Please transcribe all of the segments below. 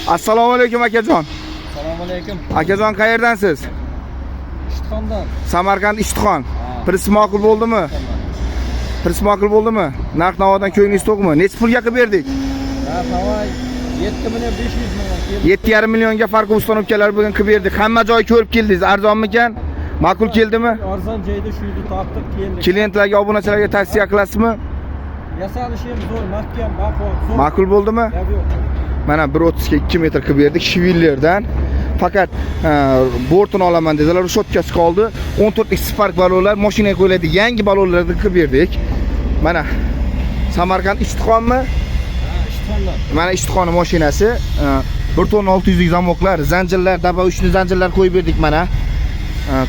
Assalomu alaykum akajon. Assalomu alaykum. Akajon qayerdansiz? Ishtixondan. Samarqand Ishtixon. Pris ma'qul bo'ldimi? Pris ma'qul bo'ldimi? Narx-navodan ko'nglingiz to'qmi? Necha pulga qilib berdik? Narx-navo 7.500 million. 7,5 millionga farqi ustanobkalar bugun qilib berdik. Hamma joy ko'rib keldingiz. Arzonmikan? Ma'qul keldimi? Arzon joyda shu yerda topdik, keldik. Klientlarga, obunachilarga tavsiya qilasizmi? Yasalishi ham zo'r, mahkam, baquvvat, zo'r. Ma'qul bo'ldimi? Yo'q. Mana 1.30 ga 2 metr qilib berdik Shivillerdan. Faqat bortini olaman dedilar, shotkasi qoldi. 14 Spark balonlar, mashinaga qo'yiladi, yangi balonlarni qilib berdik. Mana Samarqand Ishtixonmi? Ishtixondan. Mana Ishtixon mashinasi, 1 tonna 600 lik zamoklar, zanjirlar, daba uchli zanjirlar qo'yib berdik mana.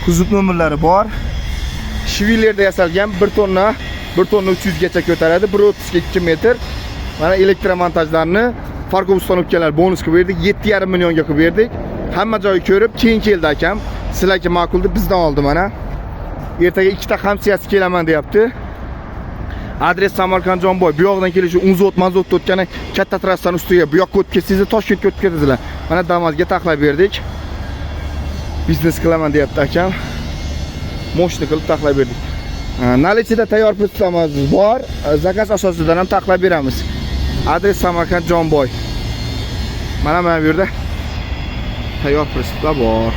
Kuzov nomerlari bor. Shivillerda yasalgan 1 tonna 300 gacha ko'taradi, 1.30 ga 2 metr. Mana elektromontajlarni farqli ustanobkalar bonus qilib berdik, 7,5 millionga qilib berdik. Hamma joyi ko'rib, keyin keldi akam. Sizlarga ma'quldi, bizdan oldi mana. Ertaga ikkita hamsiyasi kelaman deyapti. Adres Samarqand Jonboy. Bu yoqdan kelishi Unzot mazotda o'tgani katta trassaning ustiga bu yoqqa o'tib ketsangiz, Toshkentga o'tib ketadinglar. Mana Damazga taxlab berdik. Biznes qilaman deyapti akam. Moshni qilib taxlab berdik. Nalichida tayyor pultamiz bor. Zakaz asosidan ham taxlab beramiz. Adres Samarqand Jonboy. Mana bu yerda tayyor pultlar bor.